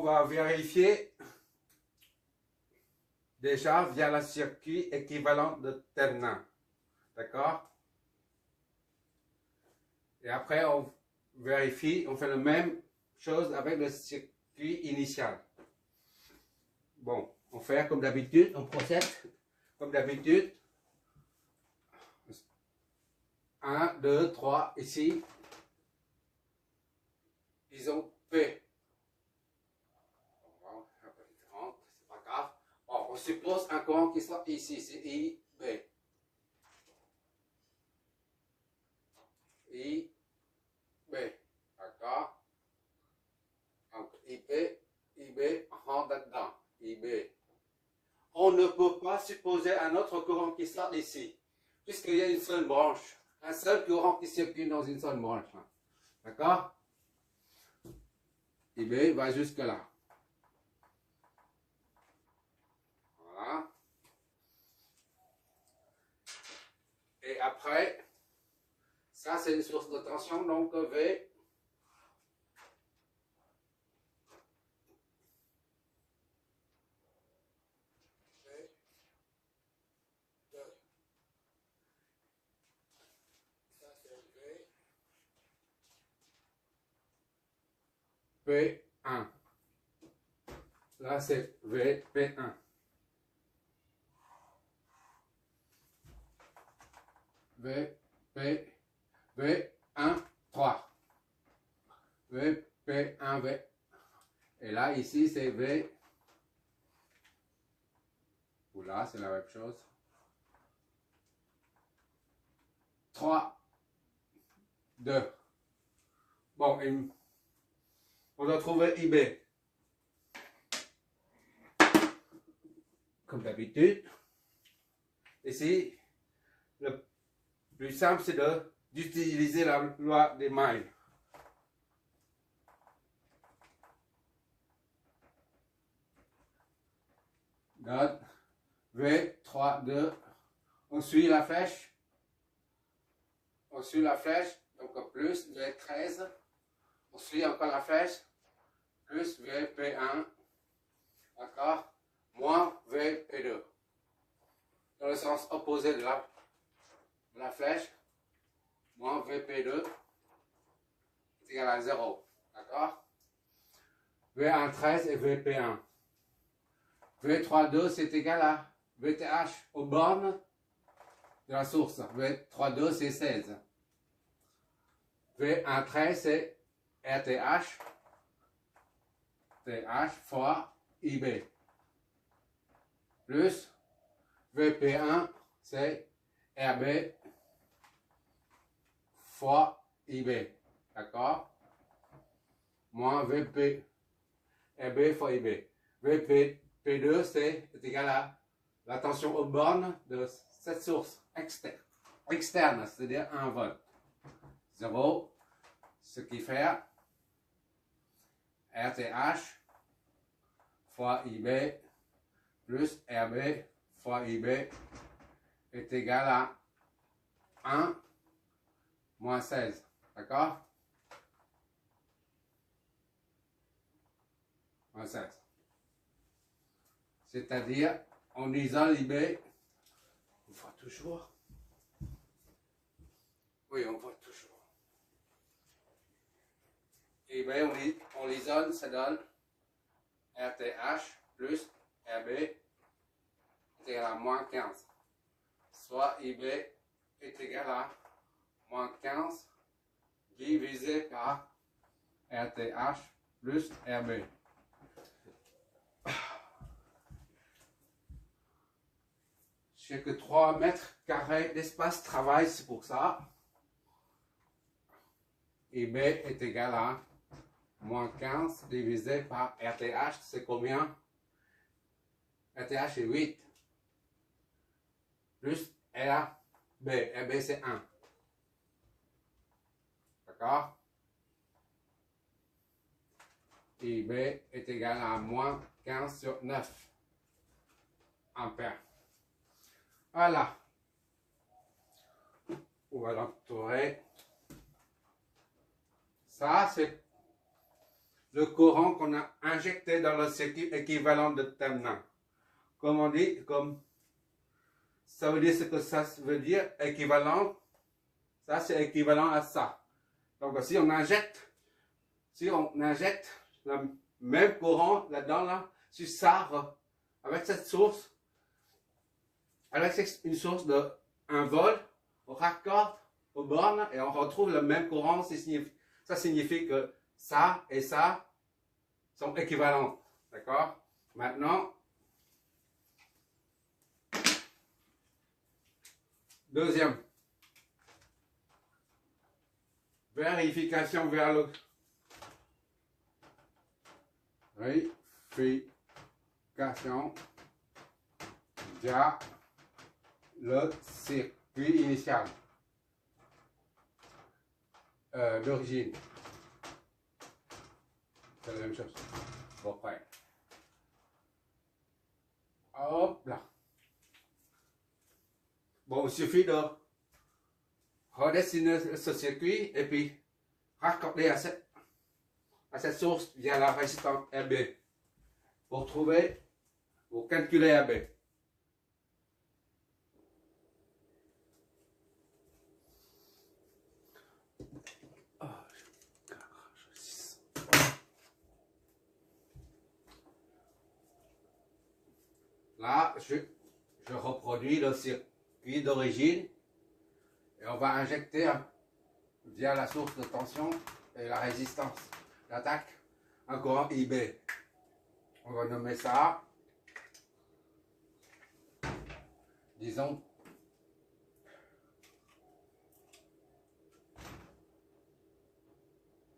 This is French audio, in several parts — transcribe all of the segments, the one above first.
va vérifier déjà via le circuit équivalent de Thevenin. D'accord? Et après, on vérifie, on fait la même chose avec le circuit initial. Bon, on fait comme d'habitude, on procède comme d'habitude. 1, 2, 3, ici. Disons P. C'est pas grave. Bon, on suppose un courant qui sera ici, c'est I, B. I, B. D'accord? Donc IB rentre dedans. IB. On ne peut pas supposer un autre courant qui sort ici, puisqu'il y a une seule branche. Un seul courant qui circule dans une seule branche. D'accord? IB va jusque là. Voilà. Et après, ça c'est une source de tension, donc V. P1. Là, c'est VP1. V1, 3. VP1, V. Et là, ici, c'est V. Ou là, c'est la même chose. 3, 2. Bon, on doit trouver IB. Comme d'habitude. Ici, le plus simple, c'est d'utiliser la loi des miles. Donc, V, 3, 2. On suit la flèche. On suit la flèche. Donc, plus V13. On suit encore la flèche. Plus VP1. D'accord? Moins VP2. Dans le sens opposé de la flèche. Moins VP2 est égal à 0. D'accord? V113 et VP1. V32 c'est égal à VTH aux bornes de la source. V32 c'est 16. V13 c'est RTH. TH fois IB. Plus VP1 c'est RB fois IB. D'accord? Moins VP RB fois IB. VP2 c'est égal à la tension aux bornes de cette source externe, c'est-à-dire 1 volt. 0, ce qui fait RTH fois IB plus RB fois IB est égal à 1 moins 16. D'accord? Moins 16. C'est-à-dire, on isole IB. On voit toujours. Oui, on voit toujours. IB, on l'isole, ça donne RTH plus RB est égal à moins 15. Soit IB est égal à moins 15 divisé par RTH plus RB. J'ai que 3 mètres carrés d'espace travail, c'est pour ça. IB est égal à moins 15 divisé par RTH, c'est combien? RTH est 8. Plus RB. RB c'est 1. D'accord? IB est égal à moins 15 sur 9 ampères. Voilà. On va l'entourer. Ça, c'est le courant qu'on a injecté dans le circuit équivalent de terminal. Comme on dit, comme ça veut dire ce que ça veut dire, équivalent, ça c'est équivalent à ça. Donc si on injecte le même courant là-dedans, là, si ça, avec cette source, avec une source de 1 volt, on raccorde aux bornes et on retrouve le même courant, ça signifie que ça et ça sont équivalents. D'accord? Maintenant, deuxième. Vérification vers le via le circuit initial d'origine. C'est la même chose. Bon, prêt. Hop là. Bon, il suffit de redessiner ce circuit et puis raccorder à cette source via la résistance RB pour calculer RB. Là, je reproduis le circuit d'origine et on va injecter via la source de tension et la résistance d'attaque un courant IB. On va nommer ça, disons,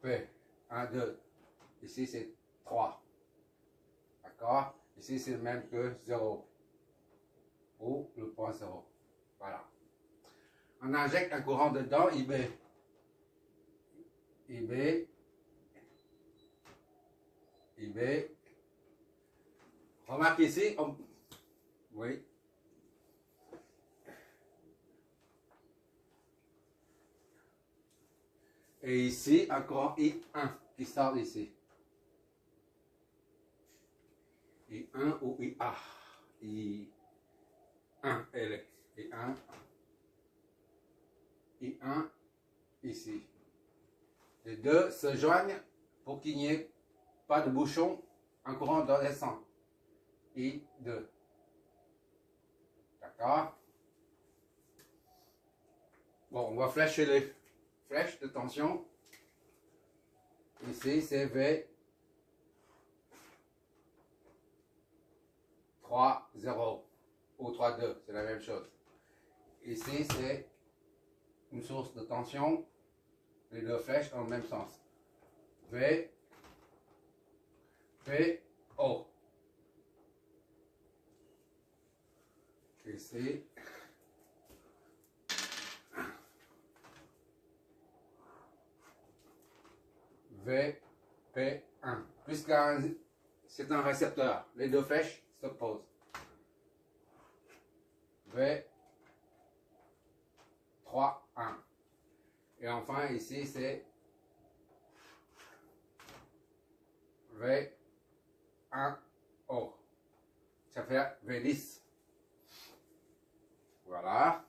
P. 1, 2. Ici c'est 3. D'accord? Ici c'est le même que 0. Ou le point 0. Voilà. On injecte un courant dedans, IB. Remarque ici, oui. Et ici, un courant I1 qui sort d'ici. I1 ou IA. I1, elle est. I1, ici. Les deux se joignent pour qu'il n'y ait pas de bouchon, un courant dans les sens. I2. D'accord? Bon, on va flécher les flèches de tension. Ici, c'est V 3,0 ou 3,2, c'est la même chose. Ici, c'est une source de tension. Les deux flèches dans le même sens. V, P, O. Ici. V, P, 1. Puisque c'est un récepteur, les deux flèches s'opposent. V, 3, 1. Et enfin, ici, c'est V1, O. Ça fait V10. Voilà.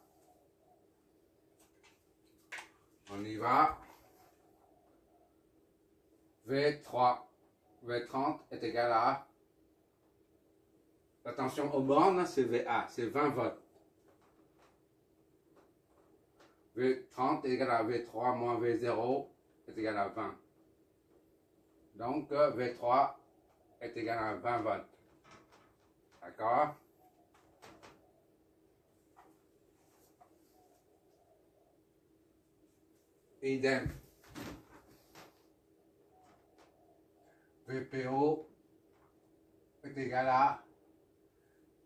On y va. V3, V30 est égal à, la tension aux bornes, c'est VA, c'est 20 volts. V30 est égal à V3 moins V0 est égal à 20. Donc V3 est égal à 20 volts. D'accord? Idem. VPO est égal à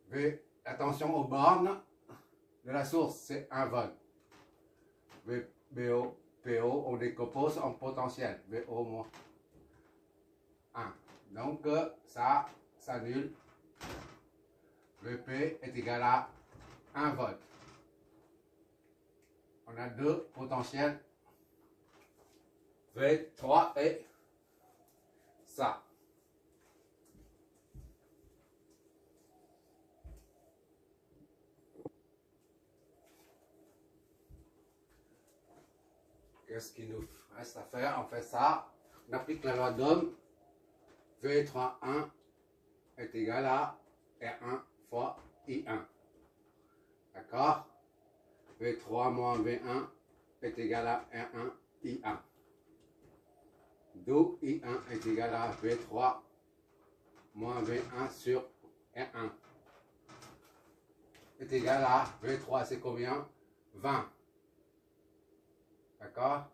V, la tension aux bornes de la source, c'est 1 volt. VBO, PO, on décompose en potentiel. VO moins 1. Donc ça s'annule. VP est égal à 1 volt. On a deux potentiels. V3 et ça. Qu'est-ce qu'il nous reste à faire? On fait ça. On applique la loi d'Ohm. V3,1 est égal à R1 fois I1. D'accord? V3 moins V1 est égal à R1 I1. D'où I1 est égal à V3 moins V1 sur R1 est égal à V3, c'est combien? 20. D'accord?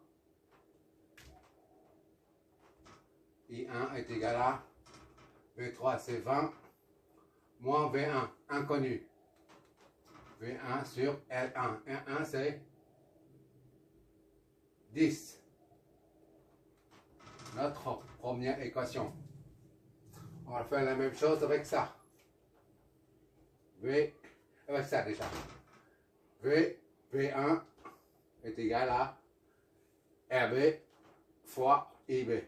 I1 est égal à V3, c'est 20, moins V1, inconnu. V1 sur R1. R1, c'est 10. Notre première équation. On va faire la même chose avec ça. Avec ça déjà. V1 est égal à RB fois IB.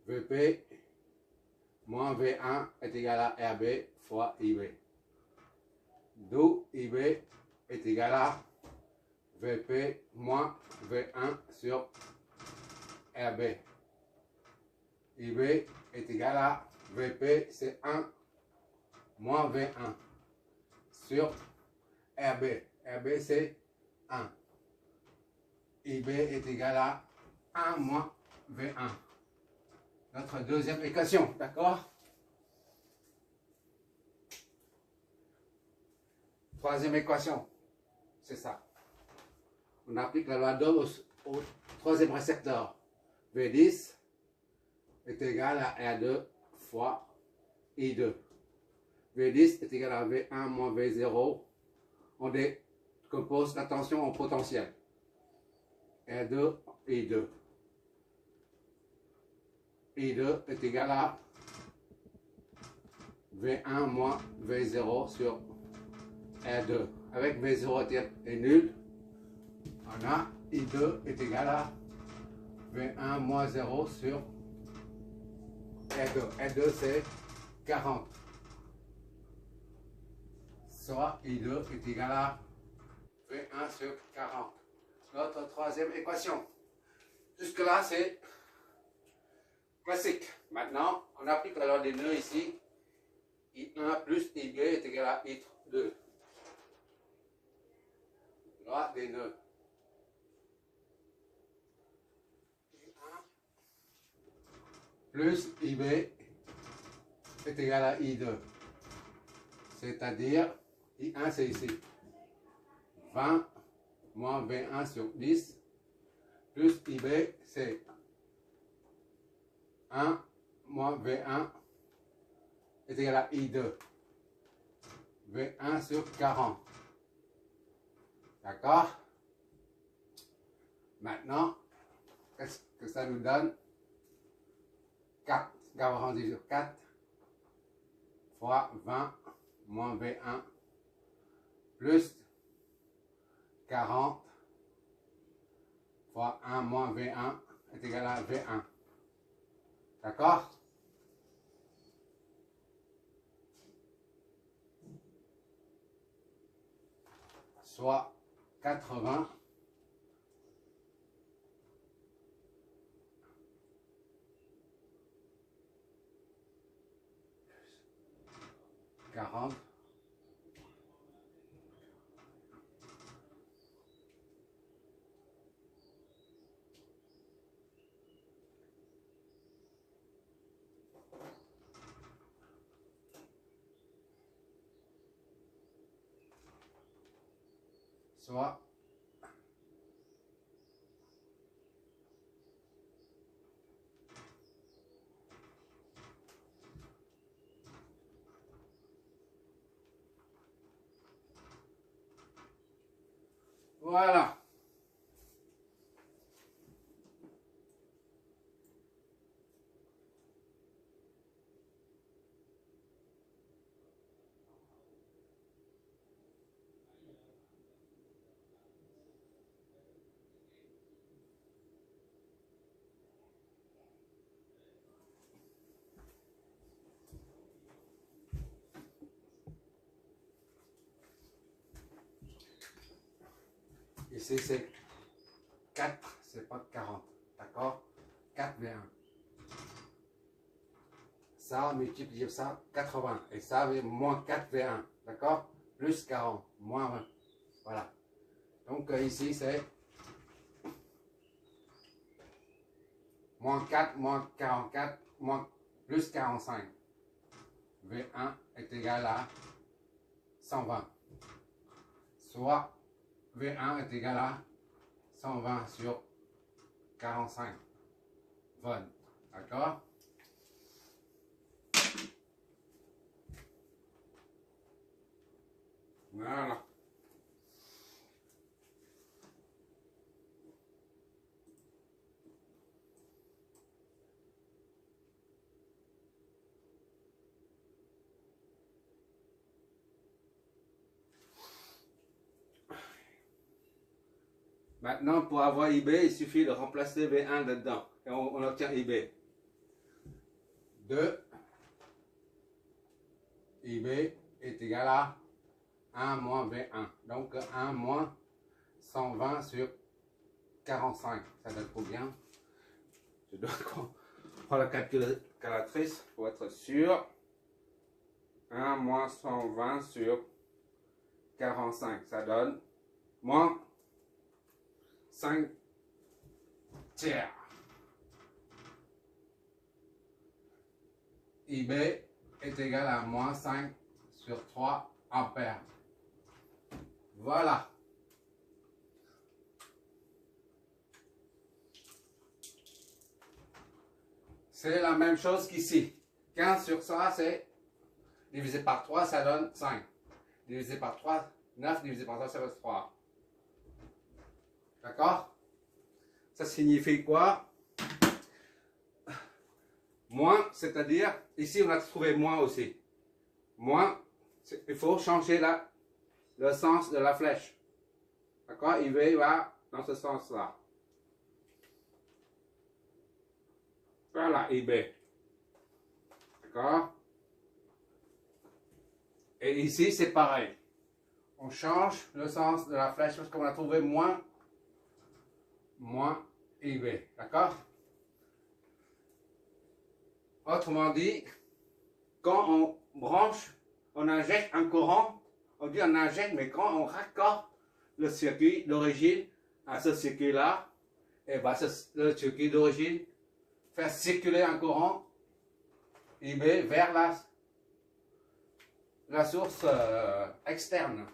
VP moins V1 est égal à RB fois IB. D'où IB est égal à VP moins V1 sur RB. IB est égal à VP, c'est 1 moins V1 sur RB. RB, c'est 1. IB est égal à 1 moins V1. Notre deuxième équation, d'accord? Troisième équation, c'est ça. On applique la loi d'Ohm au troisième récepteur. V10 est égal à R2 fois I2. V10 est égal à V1 moins V0. On décompose la tension en potentiel. R2, I2. I2 est égal à V1 moins V0 sur R2. Avec V0 est nul, on a I2 est égal à V1 moins 0 sur R2. R2 c'est 40. Soit I2 est égal à V1 sur 40. Notre troisième équation. Jusque-là, c'est classique. Maintenant, on applique la loi des nœuds ici. I1 plus IB est égal à I2. Loi des nœuds. I1 plus IB est égal à I2. C'est-à-dire, I1 c'est ici. 20 moins V1 sur 10 plus IB c'est 1 moins V1 est égal à I2. V1 sur 40. D'accord? Maintenant, qu'est-ce que ça nous donne? 4. 40 sur 4 fois 20 moins V1 plus 40 fois 1 moins V1 est égal à V1. D'accord? Soit 80 40 soit voilà. Ici, c'est 4, c'est pas 40. D'accord? 4V1. Ça, multiplié par ça, 80. Et ça, moins 4V1. D'accord? Plus 40, moins 20. Voilà. Donc ici, c'est moins 4, moins 44, moins plus 45. V1 est égal à 120. Soit V1 est égal à 120 sur 45 volts. D'accord? Voilà. Maintenant, pour avoir IB, il suffit de remplacer V1 dedans. Et on obtient IB. 2 IB est égal à 1 moins V1. Donc 1 moins 120 sur 45. Ça donne combien? Je dois prendre la calculatrice pour être sûr. 1 moins 120 sur 45. Ça donne moins 5 tiers. IB est égal à moins 5 sur 3 ampères. Voilà. C'est la même chose qu'ici. 15 sur ça, c'est divisé par 3, ça donne 5. Divisé par 3, 9, divisé par 3, ça donne 3. D'accord? Ça signifie quoi? Moins, c'est-à-dire, ici on a trouvé moins aussi. Moins, il faut changer le sens de la flèche. D'accord? Il va dans ce sens-là. Voilà, IB. D'accord? Et ici, c'est pareil. On change le sens de la flèche parce qu'on a trouvé moins IB. D'accord? Autrement dit, quand on branche, on injecte un courant, on dit on injecte, mais quand on raccorde le circuit d'origine à ce circuit-là, et bien le circuit d'origine faire circuler un courant IB vers la source externe.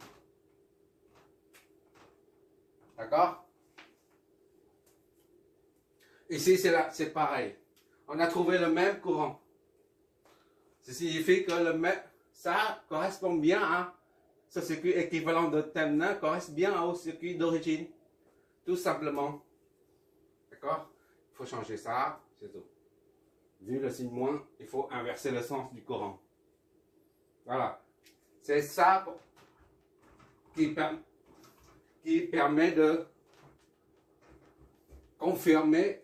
D'accord? Ici, c'est pareil. On a trouvé le même courant. Ça signifie que ça correspond bien à ce circuit équivalent de Thévenin, correspond bien au circuit d'origine. Tout simplement. D'accord? Il faut changer ça, c'est tout. Vu le signe moins, il faut inverser le sens du courant. Voilà. C'est ça qui permet de confirmer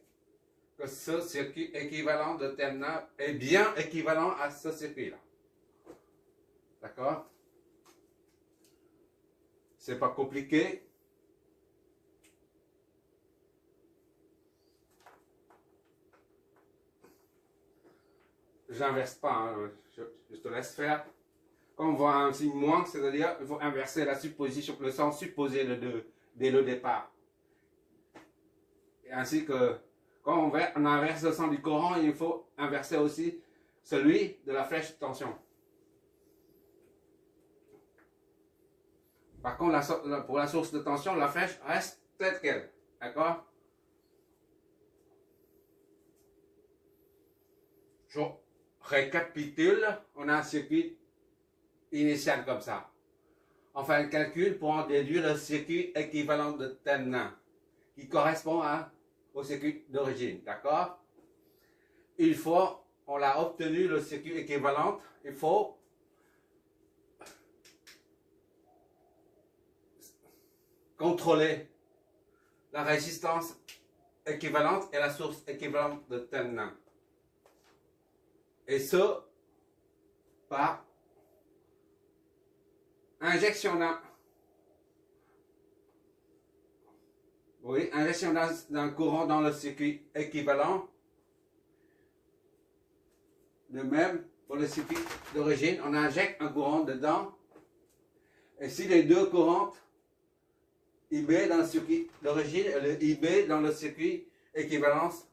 que ce circuit équivalent de Thévenin est bien équivalent à ce circuit-là. D'accord? C'est pas compliqué. J'inverse pas, hein. Je te laisse faire. Quand on voit un signe moins, c'est-à-dire qu'il faut inverser la supposition, le sens supposé dès le départ. Et ainsi que quand on inverse le sens du courant, il faut inverser aussi celui de la flèche de tension. Par contre, pour la source de tension, la flèche reste telle qu'elle. D'accord? Je récapitule, on a un circuit initial comme ça. On fait un calcul pour en déduire le circuit équivalent de Thévenin, qui correspond au circuit d'origine. D'accord? On a obtenu le circuit équivalent, il faut contrôler la résistance équivalente et la source équivalente de Thévenin. Et ce, par injectionnant Oui, injection d'un courant dans le circuit équivalent. De même, pour le circuit d'origine, on injecte un courant dedans. Et si les deux courants, IB dans le circuit d'origine et le IB dans le circuit équivalence,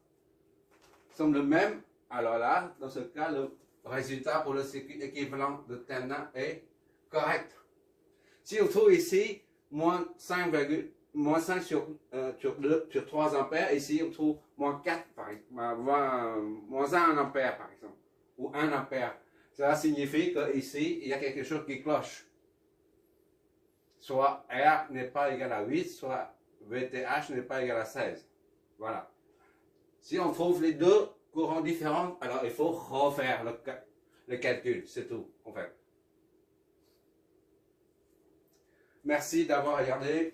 sont le même, alors là, dans ce cas, le résultat pour le circuit équivalent de terminal est correct. Si on trouve ici moins 5 sur 3 ampères, ici on trouve moins 4, par exemple, moins 1 ampère par exemple, ou 1 ampère. Cela signifie qu'ici, il y a quelque chose qui cloche. Soit R n'est pas égal à 8, soit VTH n'est pas égal à 16. Voilà. Si on trouve les deux courants différents, alors il faut refaire le calcul, c'est tout, en fait. Merci d'avoir regardé.